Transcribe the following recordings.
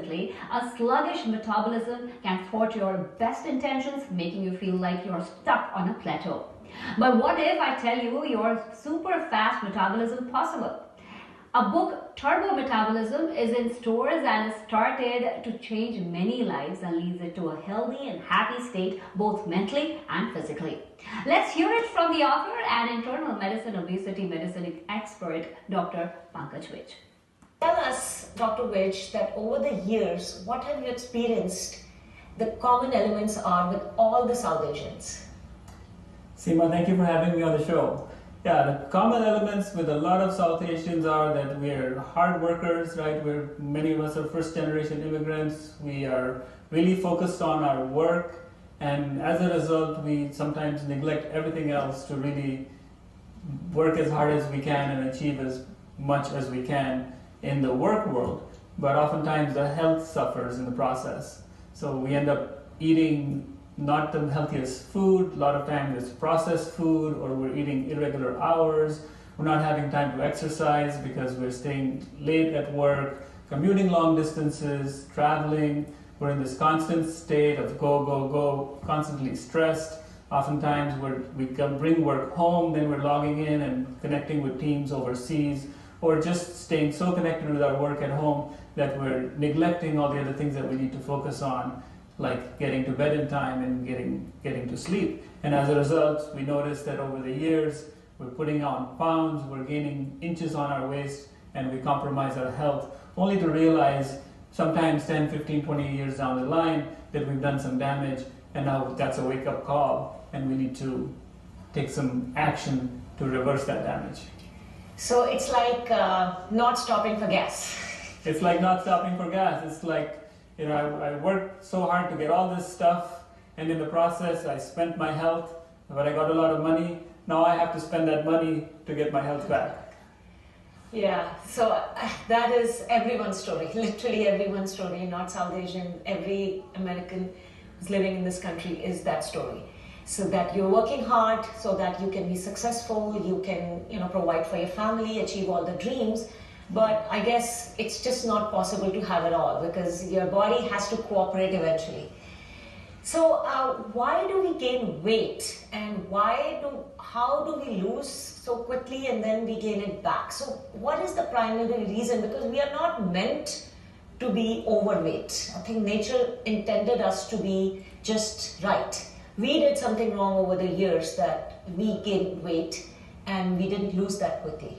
frequently, a sluggish metabolism can thwart your best intentions, making you feel like you're stuck on a plateau. But what if I tell you your super fast metabolism possible? A book, Turbo Metabolism, is in stores and has started to change many lives and leads it to a healthy and happy state both mentally and physically. Let's hear it from the author and internal medicine obesity medicine expert, Dr. Pankaj Vij. Tell us, Dr. Vij, that over the years, what have you experienced the common elements are with all the South Asians? Seema, thank you for having me on the show. Yeah, the common elements with a lot of South Asians are that we're hard workers, right? Many of us are first generation immigrants. We are really focused on our work, and as a result, we sometimes neglect everything else to really work as hard as we can and achieve as much as we can in the work world. But oftentimes the health suffers in the process. So we end up eating not the healthiest food. A lot of times it's processed food, or we're eating irregular hours. We're not having time to exercise because we're staying late at work, commuting long distances, traveling. We're in this constant state of go, go, go, constantly stressed. Oftentimes we bring work home, then we're logging in and connecting with teams overseas, or just staying so connected with our work at home that we're neglecting all the other things that we need to focus on, like getting to bed in time and getting to sleep. And as a result, we notice that over the years, we're putting on pounds, we're gaining inches on our waist, and we compromise our health, only to realize sometimes 10, 15, 20 years down the line that we've done some damage, and now that's a wake-up call, and we need to take some action to reverse that damage. So it's like not stopping for gas. It's like not stopping for gas. It's like, I worked so hard to get all this stuff, and in the process I spent my health, but I got a lot of money. Now I have to spend that money to get my health back. Yeah, so that is everyone's story, literally everyone's story, not South Asian. Every American who's living in this country is that story. So that you're working hard so that you can be successful, you can provide for your family, achieve all the dreams. But I guess it's just not possible to have it all because your body has to cooperate eventually. So why do we gain weight, and how do we lose so quickly and then we gain it back? So what is the primary reason? Because we are not meant to be overweight. I think nature intended us to be just right. We did something wrong over the years that we gained weight and we didn't lose that quickly.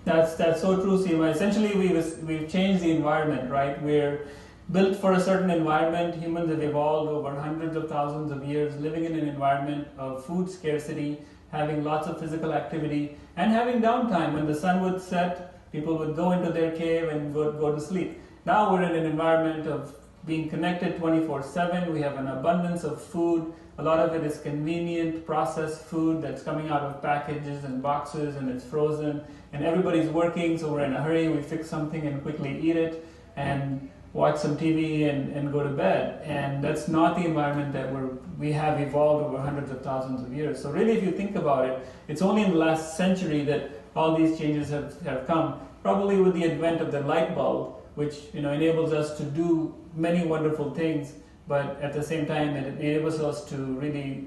That's so true, Seema. Essentially, we've changed the environment, right? We're built for a certain environment. Humans have evolved over hundreds of thousands of years, living in an environment of food scarcity, having lots of physical activity, and having downtime. When the sun would set, people would go into their cave and go to sleep. Now we're in an environment of being connected 24/7. We have an abundance of food. A lot of it is convenient, processed food that's coming out of packages and boxes, and it's frozen. And everybody's working, so we're in a hurry. We fix something and quickly eat it and watch some TV and go to bed. And that's not the environment that we have evolved over hundreds of thousands of years. So really, if you think about it, it's only in the last century that all these changes have come, probably with the advent of the light bulb, which enables us to do many wonderful things, but at the same time it enables us to really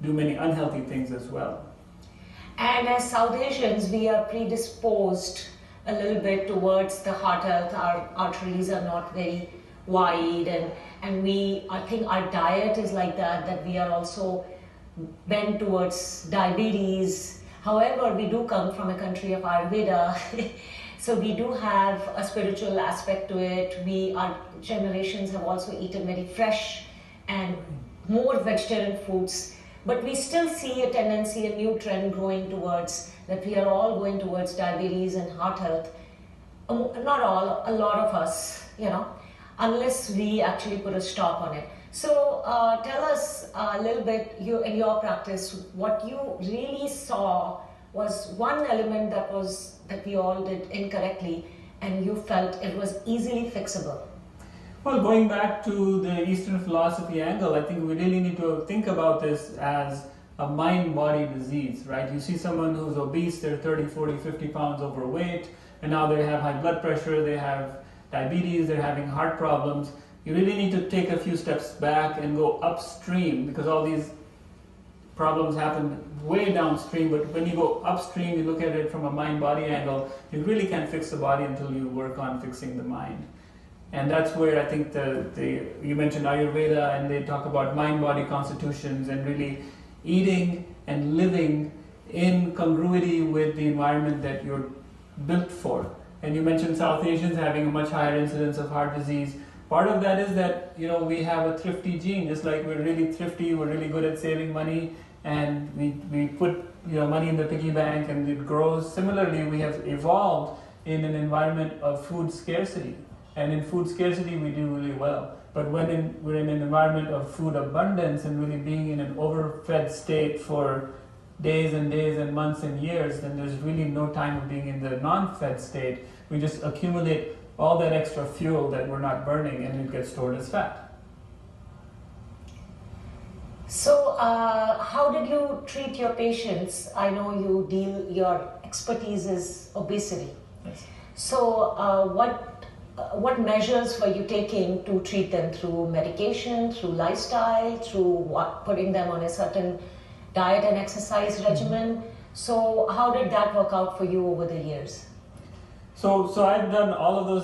do many unhealthy things as well. And as South Asians, we are predisposed a little bit towards the heart health. Our arteries are not very wide, and I think our diet is like that we are also bent towards diabetes. However, we do come from a country of Ayurveda. So we do have a spiritual aspect to it. Our generations have also eaten very fresh and more vegetarian foods. But we still see a tendency, a new trend growing towards that we are all going towards diabetes and heart health. Not all, a lot of us, unless we actually put a stop on it. So tell us a little bit, in your practice, what you really saw was one element that we all did incorrectly and you felt it was easily fixable. Well, going back to the Eastern philosophy angle, I think we really need to think about this as a mind-body disease, right? You see someone who's obese, they're 30, 40, 50 pounds overweight, and now they have high blood pressure, they have diabetes, they're having heart problems. You really need to take a few steps back and go upstream, because all these problems happen way downstream. But when you go upstream, you look at it from a mind-body angle, you really can't fix the body until you work on fixing the mind. And that's where I think you mentioned Ayurveda, and they talk about mind-body constitutions and really eating and living in congruity with the environment that you're built for. And you mentioned South Asians having a much higher incidence of heart disease. Part of that is that, you know, we have a thrifty gene. Just like we're really thrifty, we're really good at saving money, and we put, you know, money in the piggy bank and it grows. Similarly, we have evolved in an environment of food scarcity. And in food scarcity, we do really well. But when we're in an environment of food abundance and really being in an overfed state for days and days and months and years, then there's really no time of being in the non-fed state. We just accumulate all that extra fuel that we're not burning, and it gets stored as fat. So, how did you treat your patients? I know your expertise is obesity. Yes. So, what measures were you taking to treat them? Through medication, through lifestyle, through putting them on a certain diet and exercise regimen? So how did that work out for you over the years? So I've done all of those